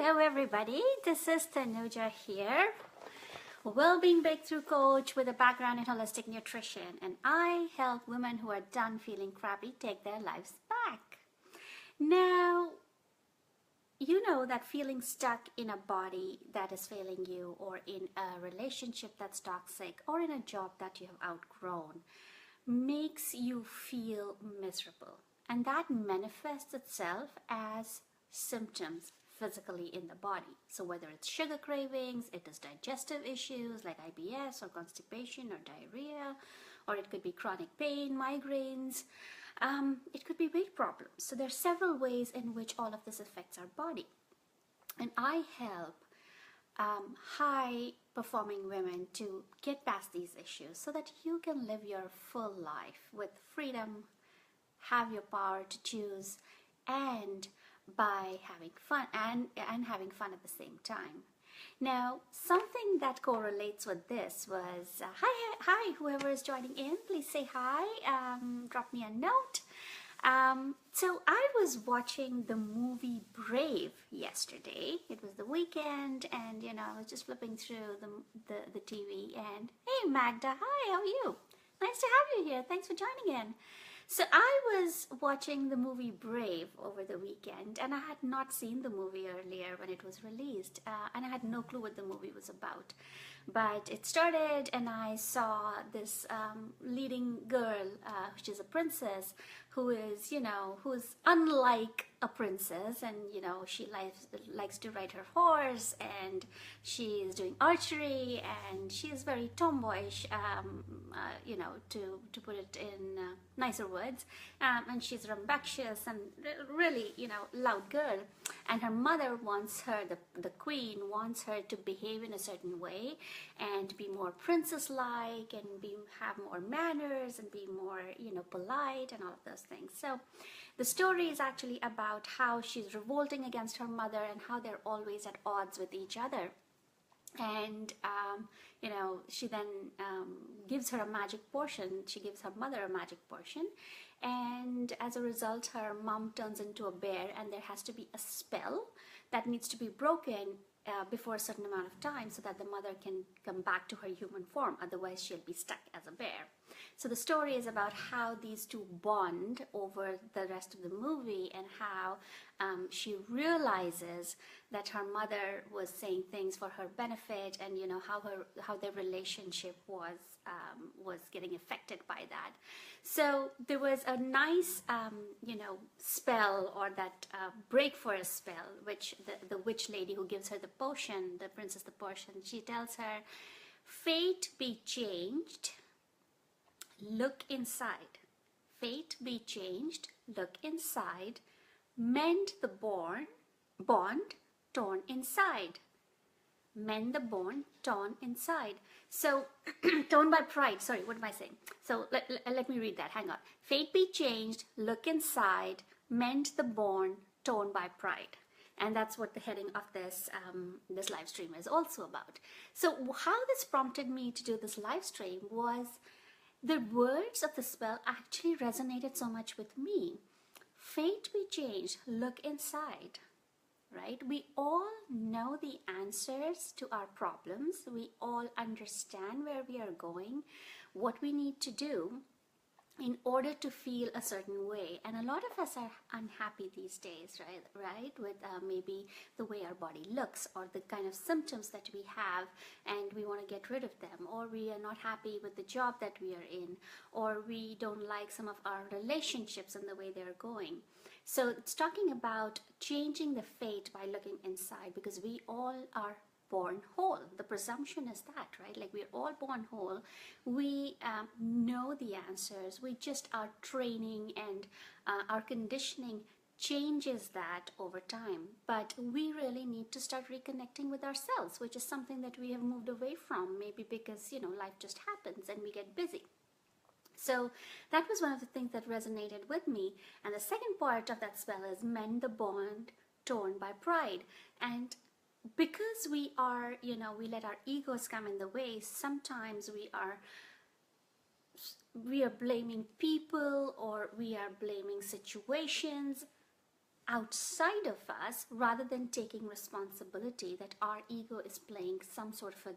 Hello everybody, this is Tanuja here, well-being breakthrough coach with a background in holistic nutrition, and I help women who are done feeling crappy take their lives back. Now, you know that feeling stuck in a body that is failing you, or in a relationship that's toxic, or in a job that you have outgrown makes you feel miserable, and that manifests itself as symptoms physically in the body. So whether it's sugar cravings, it is digestive issues like IBS or constipation or diarrhea, or it could be chronic pain, migraines, it could be weight problems. So there are several ways in which all of this affects our body, and I help high performing women to get past these issues so that you can live your full life with freedom, have your power to choose, and by having fun and having fun at the same time. Now, something that correlates with this was hi, whoever is joining in, please say hi, drop me a note. So I was watching the movie Brave yesterday. It was the weekend, and I was just flipping through the TV, and hey Magda, hi, how are you? Nice to have you here. Thanks for joining in. So I was watching the movie Brave over the weekend, and I had not seen the movie earlier when it was released, and I had no clue what the movie was about. But it started, and I saw this leading girl, which is a princess, who is unlike a princess, and she likes to ride her horse, and she is doing archery, and she is very tomboyish, to put it in nicer words, and she's rambunctious and really loud girl, and her mother wants her, the queen wants her to behave in a certain way and be more princess-like and have more manners and be more polite and all of those things. So the story is actually about how she's revolting against her mother and how they're always at odds with each other. And she then gives her a magic potion. She gives her mother a magic potion, and as a result her mom turns into a bear, and there has to be a spell that needs to be broken before a certain amount of time so that the mother can come back to her human form, otherwise she'll be stuck as a bear. So the story is about how these two bond over the rest of the movie, and how she realizes that her mother was saying things for her benefit, and how their relationship was getting affected by that. So there was a nice spell, or that break for a spell, which the witch lady who gives her the potion, the princess the potion, she tells her, fate be changed, look inside. Fate be changed, look inside, mend the bond torn inside. Mend the bond torn inside. So torn by pride, sorry, what am I saying? So let me read that, hang on. Fate be changed, look inside, mend the bond torn by pride. And that's what the heading of this live stream is also about. So how this prompted me to do this live stream was the words of the spell actually resonated so much with me. Fate be changed, look inside. Right? We all know the answers to our problems. We all understand where we are going, what we need to do in order to feel a certain way. And a lot of us are unhappy these days, right? With maybe the way our body looks, or the kind of symptoms that we have, and we want to get rid of them, or we are not happy with the job that we are in, or we don't like some of our relationships and the way they're going. So it's talking about changing the fate by looking inside, because we all are born whole. The presumption is that, right? Like, we're all born whole. We know the answers. We just, our training and our conditioning changes that over time. But we really need to start reconnecting with ourselves, which is something that we have moved away from, maybe because life just happens and we get busy. So that was one of the things that resonated with me. And the second part of that spell is mend the bond torn by pride. And because we are, we let our egos come in the way, sometimes we are blaming people, or we are blaming situations. outside of us, rather than taking responsibility that our ego is playing some sort of a,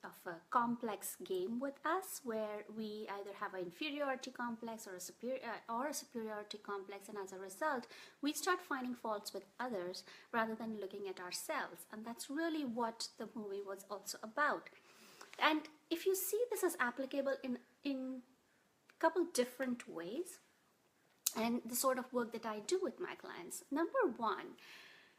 of a complex game with us, where we either have an inferiority complex or a superiority complex, and as a result we start finding faults with others rather than looking at ourselves. And that's really what the movie was also about. And if you see, this is applicable in a couple different ways, and the sort of work that I do with my clients. Number one,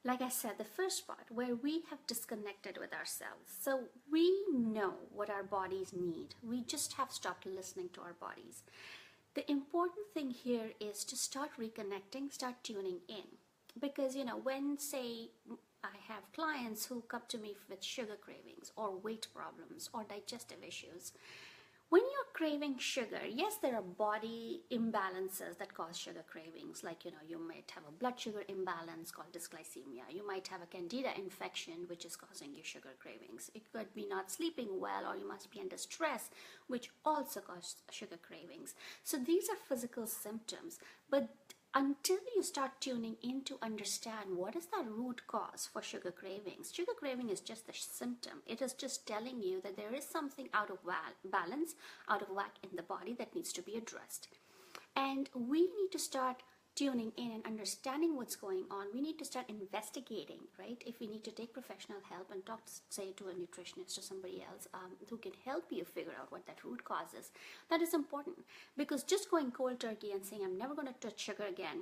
like I said, the first part, where we have disconnected with ourselves. So we know what our bodies need. We just have stopped listening to our bodies. The important thing here is to start reconnecting, start tuning in. Because, when, say, I have clients who come to me with sugar cravings or weight problems or digestive issues, when you're craving sugar, yes, there are body imbalances that cause sugar cravings. Like, you might have a blood sugar imbalance called dysglycemia. You might have a candida infection, which is causing you sugar cravings. It could be not sleeping well, or you must be under stress, which also causes sugar cravings. So these are physical symptoms. But until you start tuning in to understand what is that root cause for sugar cravings. Sugar craving is just the symptom. It is just telling you that there is something out of balance, out of whack in the body that needs to be addressed. And we need to start tuning in and understanding what's going on. We need to start investigating, right? If we need to take professional help and talk, say, to a nutritionist or somebody else who can help you figure out what that root cause is, that is important. Because just going cold turkey and saying, I'm never going to touch sugar again,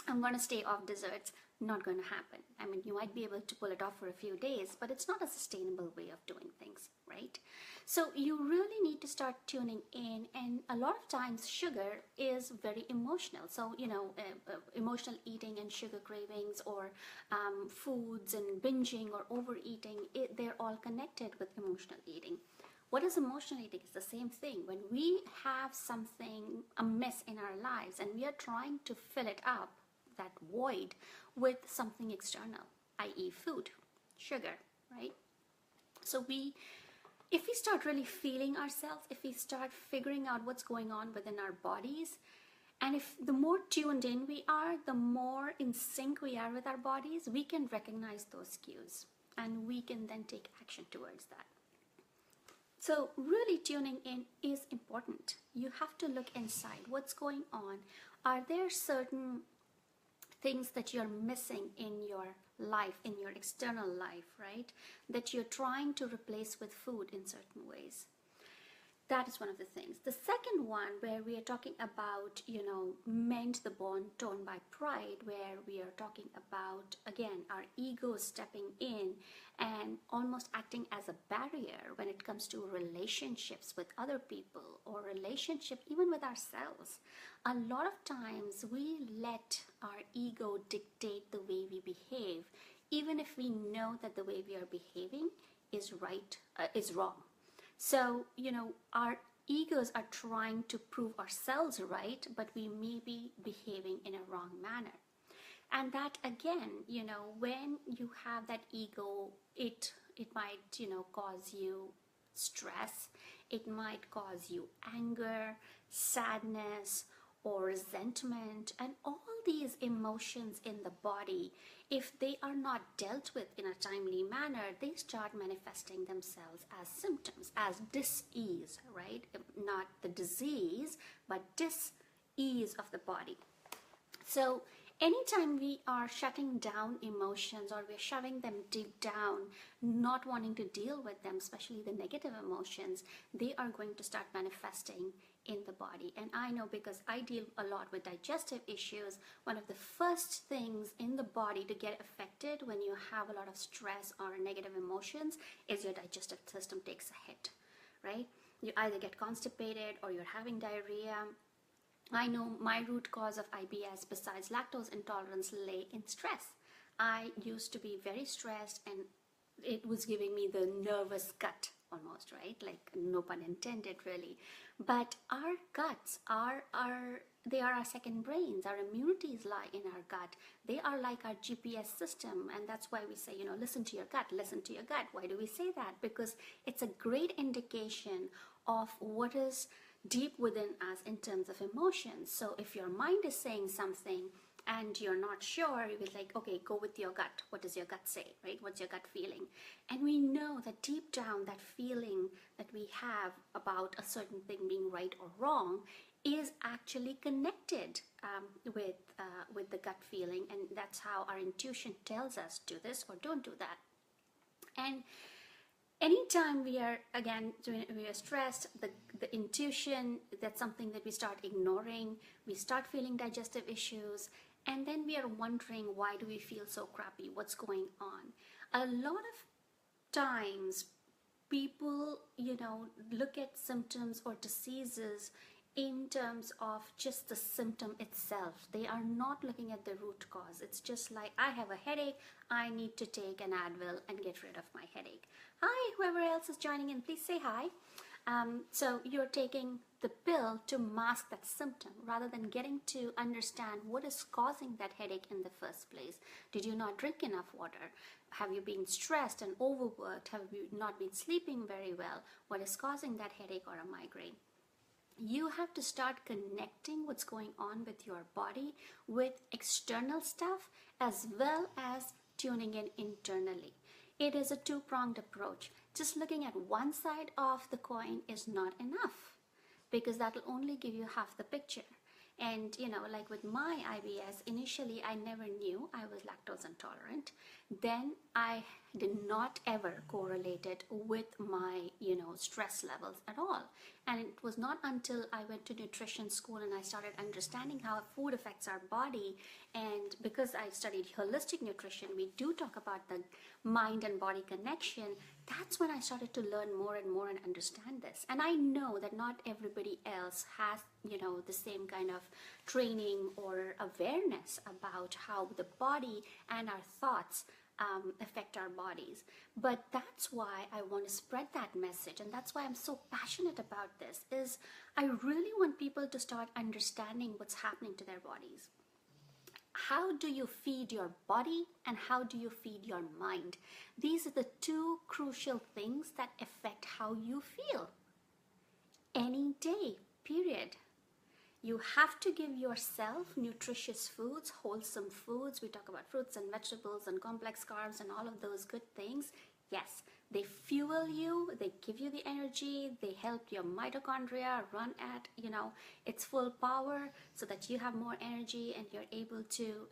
I'm going to stay off desserts, not going to happen. I mean, you might be able to pull it off for a few days, but it's not a sustainable way of doing things, right? So you really need to start tuning in. And a lot of times sugar is very emotional. So, emotional eating and sugar cravings, or foods and binging or overeating, they're all connected with emotional eating. What is emotional eating? It's the same thing. When we have something amiss in our lives and we are trying to fill it up, that void, with something external, i.e. food, sugar, right? So if we start really feeling ourselves, if we start figuring out what's going on within our bodies, and if the more tuned in we are, the more in sync we are with our bodies, we can recognize those cues and we can then take action towards that. So really tuning in is important. You have to look inside. What's going on? Are there certain things that you're missing in your life, in your external life, right? That you're trying to replace with food in certain ways. That is one of the things. The second one, where we are talking about, mend the bond torn by pride, where we are talking about, again, our ego stepping in and almost acting as a barrier when it comes to relationships with other people, or relationship even with ourselves. A lot of times we let our ego dictate the way we behave, even if we know that the way we are behaving is wrong. So, our egos are trying to prove ourselves right, but we may be behaving in a wrong manner. And that, again, when you have that ego, it might, cause you stress. It might cause you anger, sadness, or resentment, and all these emotions in the body. If they are not dealt with in a timely manner, they start manifesting themselves as symptoms, as dis-ease, right? Not the disease, but dis-ease of the body. So anytime we are shutting down emotions, or we're shoving them deep down, not wanting to deal with them, especially the negative emotions, they are going to start manifesting in the body. And I know, because I deal a lot with digestive issues, one of the first things in the body to get affected when you have a lot of stress or negative emotions is your digestive system takes a hit, right? You either get constipated or you're having diarrhea. I know my root cause of IBS, besides lactose intolerance, lay in stress. I used to be very stressed, and it was giving me the nervous gut almost, right? Like, no pun intended, really. But our guts they are our second brains. Our immunities lie in our gut. They are like our GPS system, and that's why we say, listen to your gut, listen to your gut. Why do we say that? Because it's a great indication of what is deep within us in terms of emotions. So if your mind is saying something and you're not sure, you will like, okay, go with your gut. What does your gut say, right? What's your gut feeling? And we know that deep down, that feeling that we have about a certain thing being right or wrong is actually connected with the gut feeling, and that's how our intuition tells us do this or don't do that. And anytime we are, again, we are stressed, the intuition, that's something that we start ignoring. We start feeling digestive issues, and then we are wondering, why do we feel so crappy? What's going on? A lot of times people, look at symptoms or diseases in terms of just the symptom itself. They are not looking at the root cause. It's just like, I have a headache, I need to take an Advil and get rid of my headache. Hi, whoever else is joining in, please say hi. So you're taking the pill to mask that symptom rather than getting to understand what is causing that headache in the first place. Did you not drink enough water? Have you been stressed and overworked? Have you not been sleeping very well? What is causing that headache or a migraine? You have to start connecting what's going on with your body with external stuff as well as tuning in internally. It is a two-pronged approach. Just looking at one side of the coin is not enough, because that will only give you half the picture. And like with my IBS, initially I never knew I was lactose intolerant. Then I did not ever correlate it with my stress levels at all. And it was not until I went to nutrition school and I started understanding how food affects our body, and because I studied holistic nutrition, we do talk about the mind and body connection. That's when I started to learn more and more and understand this. And I know that not everybody else has the same kind of training or awareness about how the body and our thoughts affect our bodies. But that's why I want to spread that message, and that's why I'm so passionate about this, is I really want people to start understanding what's happening to their bodies. How do you feed your body and how do you feed your mind? These are the two crucial things that affect how you feel any day, period. You have to give yourself nutritious foods, wholesome foods. We talk about fruits and vegetables and complex carbs and all of those good things. Yes, they fuel you, they give you the energy, they help your mitochondria run at, its full power so that you have more energy and you're able to,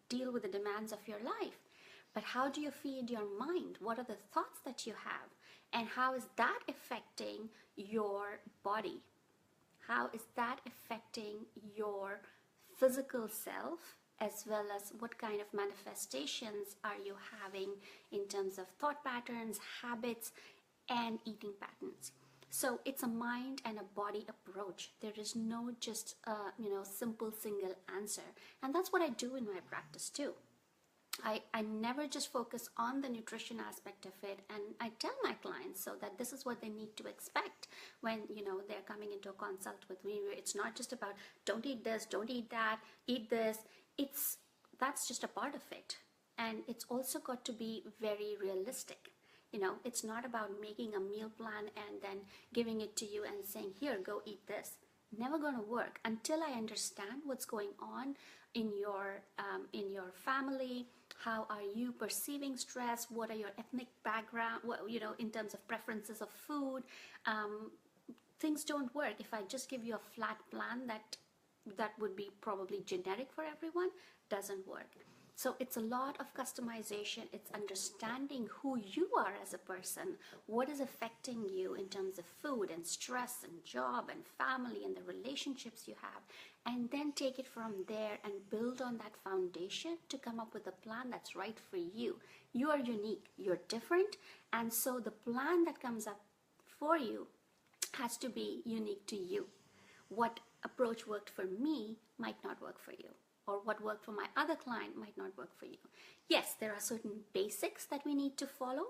deal with the demands of your life. But how do you feed your mind? What are the thoughts that you have? And how is that affecting your body? How is that affecting your physical self, as well as what kind of manifestations are you having in terms of thought patterns, habits, and eating patterns? So it's a mind and a body approach. There is no just simple single answer. And that's what I do in my practice too. I never just focus on the nutrition aspect of it, and I tell my clients so that this is what they need to expect when they're coming into a consult with me. It's not just about don't eat this, don't eat that, eat this. That's just a part of it, and it's also got to be very realistic. It's not about making a meal plan and then giving it to you and saying, here, go eat this. Never gonna work until I understand what's going on in your family. How are you perceiving stress? What are your ethnic background? In terms of preferences of food, things don't work if I just give you a flat plan that would be probably generic for everyone. Doesn't work. So it's a lot of customization. It's understanding who you are as a person, what is affecting you in terms of food and stress and job and family and the relationships you have, and then take it from there and build on that foundation to come up with a plan that's right for you. You are unique, you're different, and so the plan that comes up for you has to be unique to you. What approach worked for me might not work for you, or what worked for my other client might not work for you. Yes, there are certain basics that we need to follow,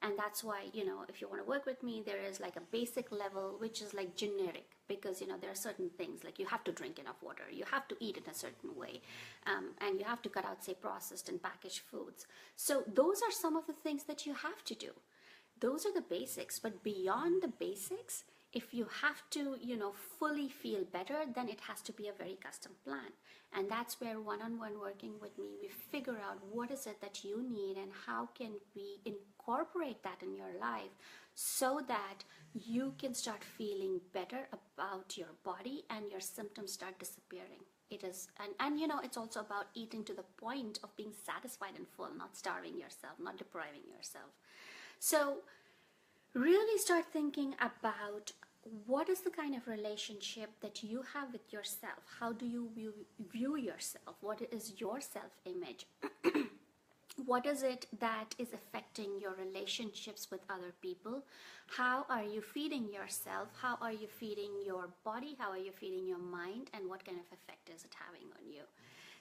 and that's why, if you want to work with me, there is like a basic level which is like generic, because there are certain things like you have to drink enough water, you have to eat in a certain way, and you have to cut out, say, processed and packaged foods. So those are some of the things that you have to do. Those are the basics, but beyond the basics, if you have to, fully feel better, then it has to be a very custom plan. And that's where one-on-one working with me, we figure out what is it that you need and how can we incorporate that in your life so that you can start feeling better about your body and your symptoms start disappearing. It is, and it's also about eating to the point of being satisfied and full, not starving yourself, not depriving yourself. So really start thinking about what is the kind of relationship that you have with yourself. How do you view yourself? What is your self-image? What is it that is affecting your relationships with other people? How are you feeding yourself? How are you feeding your body? How are you feeding your mind? And what kind of effect is it having on you?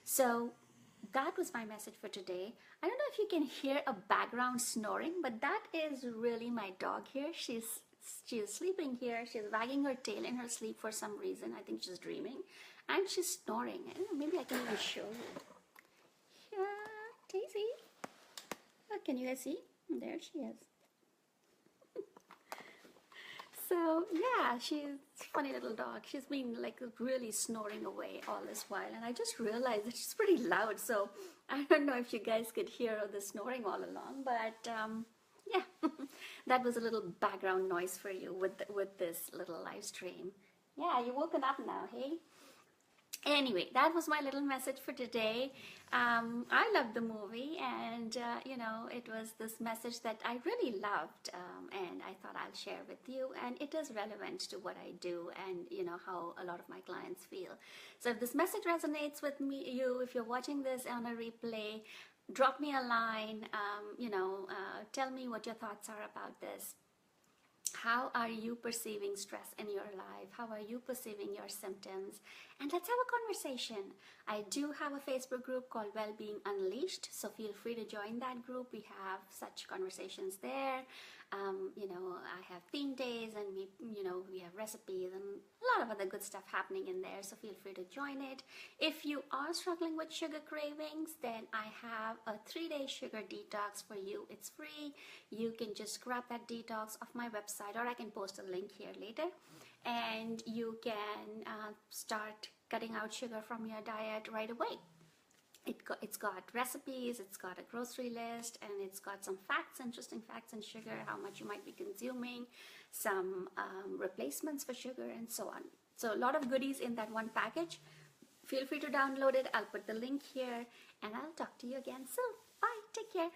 So that was my message for today. I don't know if you can hear a background snoring, but that is really my dog here. She is sleeping here. She's wagging her tail in her sleep for some reason. I think she's dreaming. And she's snoring. I don't know, maybe I can even show you. Yeah, Daisy. Oh, can you guys see? There she is. So yeah, she's a funny little dog. She's been like really snoring away all this while, and I just realized that she's pretty loud. So I don't know if you guys could hear the snoring all along, but yeah, that was a little background noise for you with this little live stream. Yeah, you woken up now, hey? Anyway, that was my little message for today. I loved the movie, and it was this message that I really loved, and I thought I'll share with you. And it is relevant to what I do, and how a lot of my clients feel. So if this message resonates with you, if you're watching this on a replay, drop me a line. Tell me what your thoughts are about this. How are you perceiving stress in your life? How are you perceiving your symptoms? And let's have a conversation. I do have a Facebook group called Wellbeing Unleashed, so feel free to join that group. We have such conversations there. I have theme days, and we have recipes and a lot of other good stuff happening in there, so feel free to join it. If you are struggling with sugar cravings, then I have a 3-day sugar detox for you. It's free. You can just grab that detox off my website, or I can post a link here later, and you can start cutting out sugar from your diet right away. It's got recipes, it's got a grocery list, and it's got some facts, interesting facts on sugar, how much you might be consuming, some replacements for sugar, and so on. So a lot of goodies in that one package. Feel free to download it. I'll put the link here, and I'll talk to you again soon. Bye. Take care.